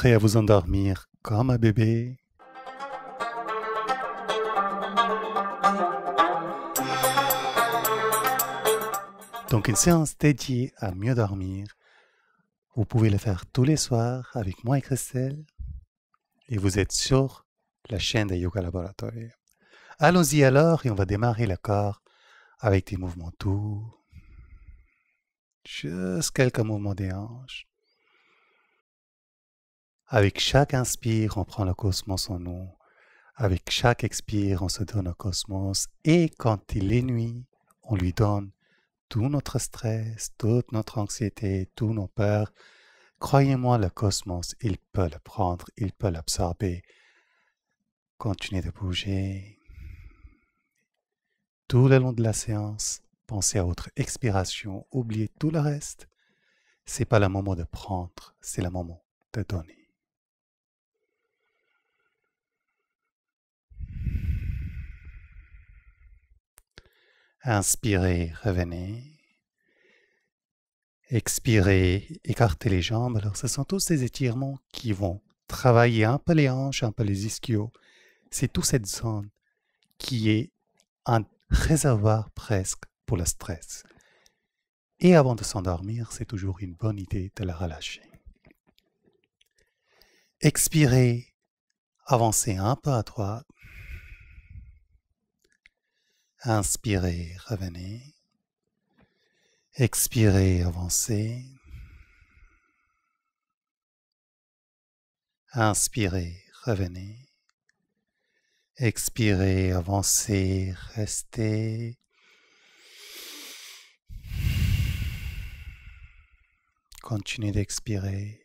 prêt à vous endormir comme un bébé? Donc une séance dédiée à mieux dormir. Vous pouvez le faire tous les soirs avec moi et Christelle. Et vous êtes sur la chaîne de Yoga Laboratory. Allons-y alors et on va démarrer le corps avec des mouvements doux. Juste quelques mouvements des hanches. Avec chaque inspire, on prend le cosmos en nous. Avec chaque expire, on se donne au cosmos. Et quand il est nuit, on lui donne tout notre stress, toute notre anxiété, tous nos peurs. Croyez-moi, le cosmos, il peut le prendre, il peut l'absorber. Continuez de bouger. Tout le long de la séance, pensez à votre expiration, oubliez tout le reste. C'est pas le moment de prendre, c'est le moment de donner. Inspirez, revenez. Expirez, écartez les jambes. Alors, ce sont tous ces étirements qui vont travailler un peu les hanches, un peu les ischios. C'est toute cette zone qui est un réservoir presque pour le stress. Et avant de s'endormir, c'est toujours une bonne idée de la relâcher. Expirez, avancez un peu à droite. Inspirez, revenez. Expirez, avancez. Inspirez, revenez. Expirez, avancez, restez. Continuez d'expirer.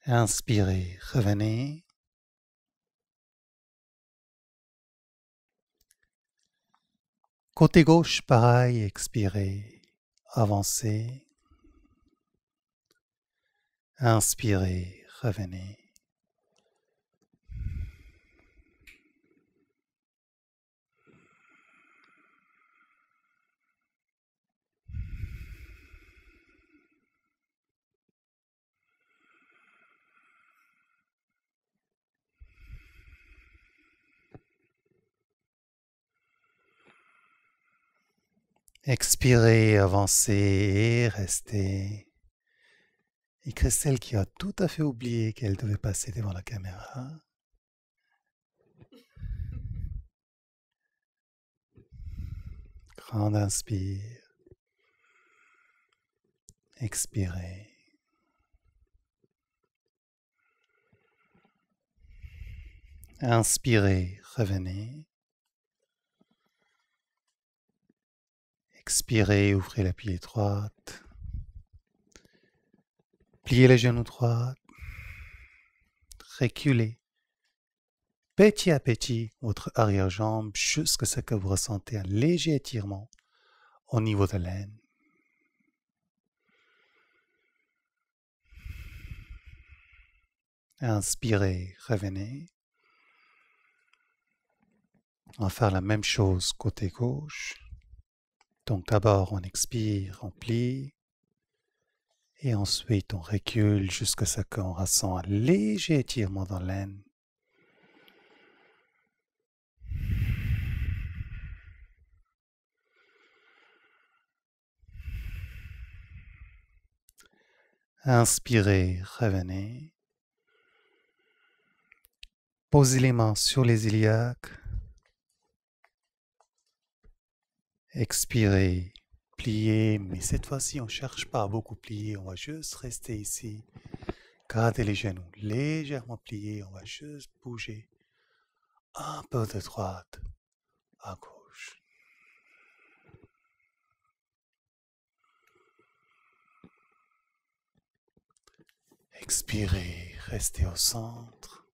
Inspirez, revenez. Côté gauche, pareil, expirez, avancez. Inspirez, revenez. Expirez, avancez et restez. Et Christelle qui a tout à fait oublié qu'elle devait passer devant la caméra. Grande inspire. Expirez. Inspirez, revenez. Expirez, ouvrez la pied droite. Pliez les genoux droits. Reculez. Petit à petit, votre arrière-jambe jusqu'à ce que vous ressentez un léger étirement au niveau de l'aine. Inspirez, revenez. On va faire la même chose côté gauche. Donc d'abord on expire, on plie. Et ensuite on recule jusqu'à ce qu'on ressent un léger étirement dans l'aine. Inspirez, revenez. Posez les mains sur les iliaques. Expirez, pliez, mais cette fois-ci on ne cherche pas à beaucoup plier, on va juste rester ici. Gardez les genoux légèrement pliés, on va juste bouger un peu de droite à gauche. Expirez, restez au centre.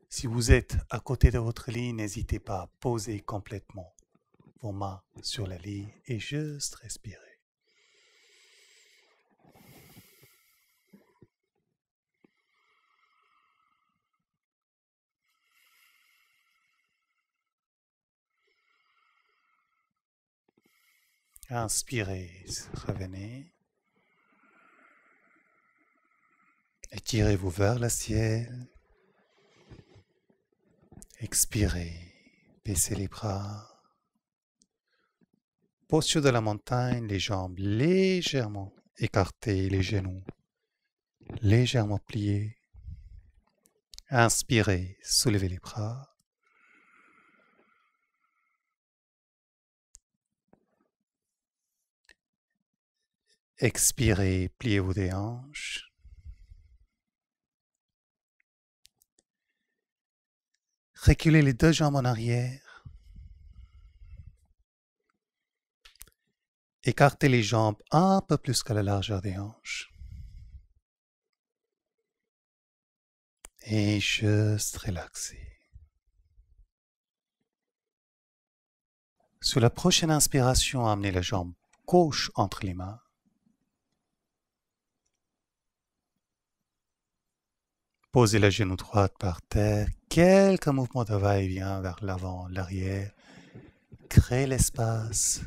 Si vous êtes à côté de votre lit, n'hésitez pas à poser complètement vos mains sur la lit et juste respirer. Inspirez, revenez. Étirez-vous vers le ciel. Expirez, baissez les bras. Posture de la montagne, les jambes légèrement écartées, les genoux légèrement pliés. Inspirez, soulevez les bras. Expirez, pliez-vous des hanches. Reculez les deux jambes en arrière. Écartez les jambes un peu plus que la largeur des hanches. Et juste relaxez. Sur la prochaine inspiration, amenez la jambe gauche entre les mains. Posez la genou droite par terre. Quelques mouvements de va-et-vient vers l'avant, l'arrière. Créez l'espace.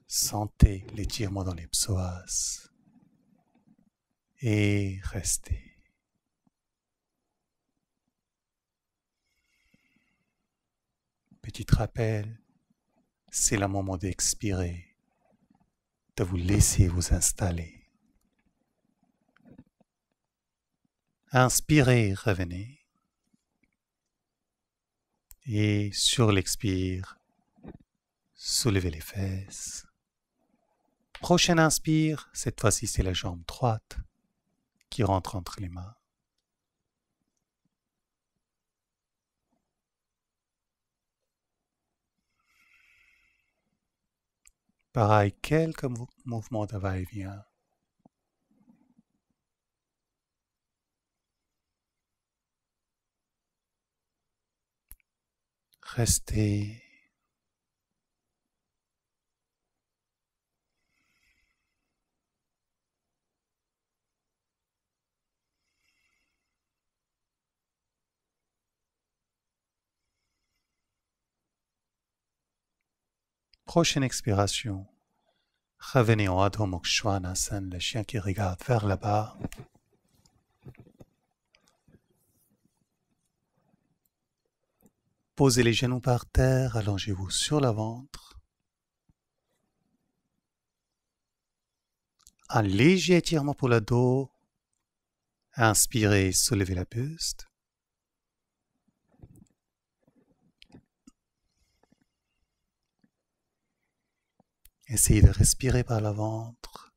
Sentez l'étirement dans les psoas. Et restez. Petit rappel, c'est le moment d'expirer, de vous laisser vous installer. Inspirez, revenez. Et sur l'expire, soulevez les fesses. Prochaine inspire, cette fois-ci c'est la jambe droite qui rentre entre les mains. Pareil, quelques mouvements de va-et-vient. Restez. Prochaine expiration. Revenez en Adho Mukha Svanasana, le chien qui regarde vers le bas. Posez les genoux par terre, allongez-vous sur le ventre. Un léger étirement pour le dos. Inspirez, soulevez la buste. Essayez de respirer par le ventre.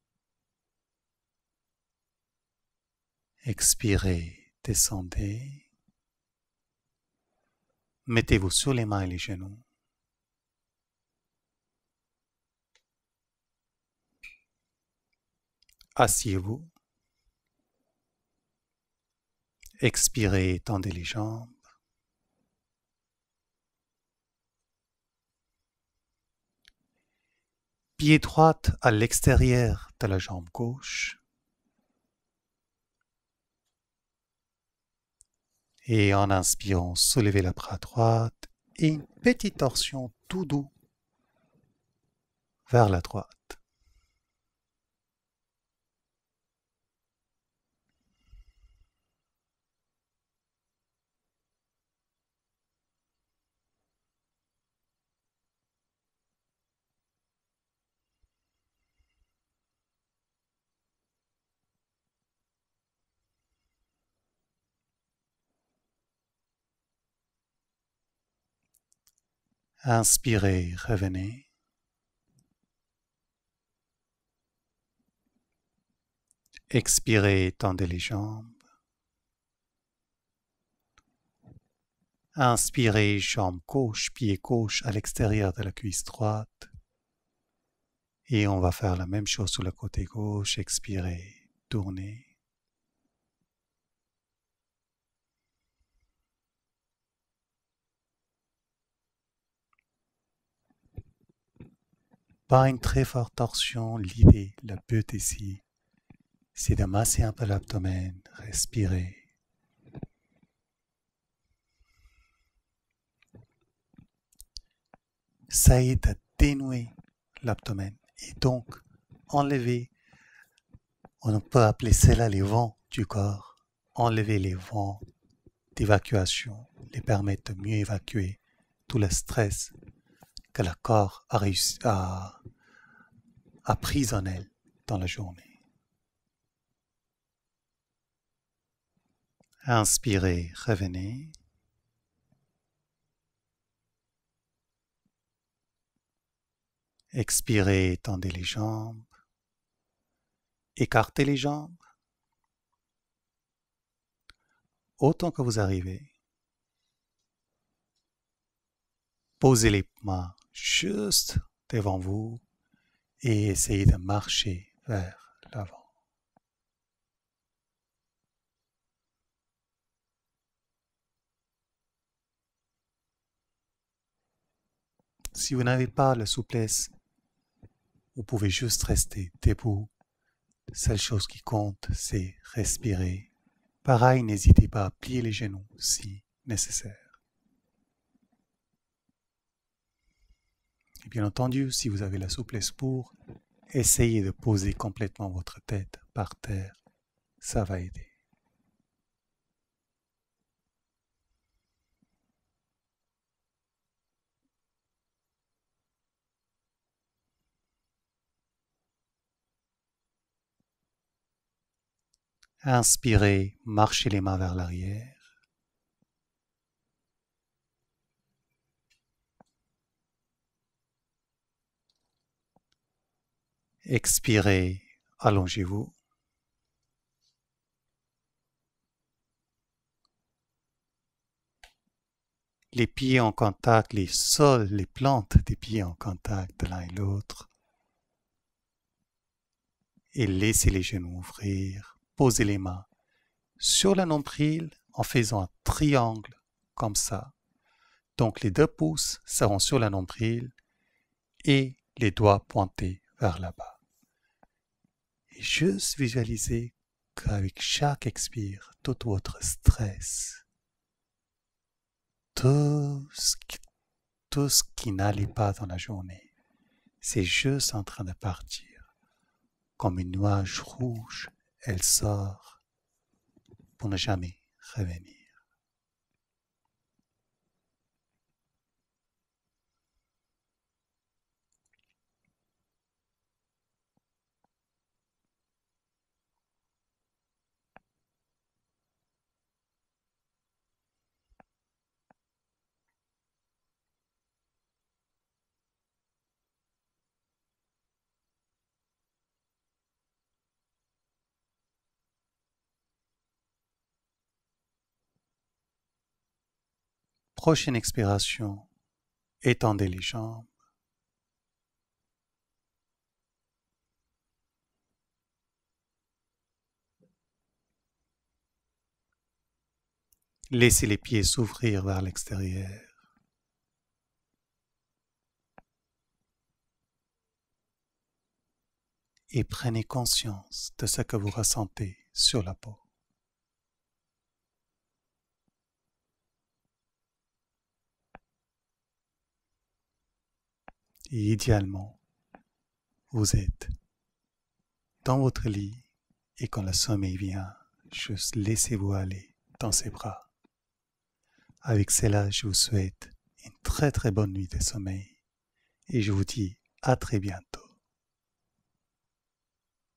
Expirez, descendez. Mettez-vous sur les mains et les genoux. Asseyez-vous. Expirez, tendez les jambes. Pied droit à l'extérieur de la jambe gauche. Et en inspirant, soulevez la bras droite et une petite torsion tout doux vers la droite. Inspirez, revenez. Expirez, tendez les jambes. Inspirez, jambe gauche, pied gauche à l'extérieur de la cuisse droite. Et on va faire la même chose sur le côté gauche. Expirez, tournez. Pas une très forte torsion. L'idée, le but ici, c'est de masser un peu l'abdomen. Respirez. Ça aide à dénouer l'abdomen. Et donc, enlever, on peut appeler cela les vents du corps. Enlever les vents d'évacuation, les permettre de mieux évacuer tout le stress que le corps a réussi à pris en elle dans la journée. Inspirez, revenez. Expirez, tendez les jambes. Écartez les jambes autant que vous arrivez. Posez les mains juste devant vous et essayez de marcher vers l'avant. Si vous n'avez pas la souplesse, vous pouvez juste rester debout. La seule chose qui compte, c'est respirer. Pareil, n'hésitez pas à plier les genoux si nécessaire. Et bien entendu, si vous avez la souplesse pour, essayez de poser complètement votre tête par terre. Ça va aider. Inspirez, marchez les mains vers l'arrière. Expirez, allongez-vous. Les pieds en contact, les sols, les plantes des pieds en contact de l'un et l'autre. Et laissez les genoux ouvrir. Posez les mains sur le nombril en faisant un triangle comme ça. Donc les 2 pouces seront sur le nombril et les doigts pointés vers là-bas. Et juste visualisez qu'avec chaque expire, tout votre stress, tout ce qui n'allait pas dans la journée, c'est juste en train de partir. Comme une nuage rouge, elle sort pour ne jamais revenir. Prochaine expiration, étendez les jambes. Laissez les pieds s'ouvrir vers l'extérieur. Et prenez conscience de ce que vous ressentez sur la peau. Et idéalement, vous êtes dans votre lit et quand le sommeil vient, juste laissez-vous aller dans ses bras. Avec cela, je vous souhaite une très très bonne nuit de sommeil et je vous dis à très bientôt.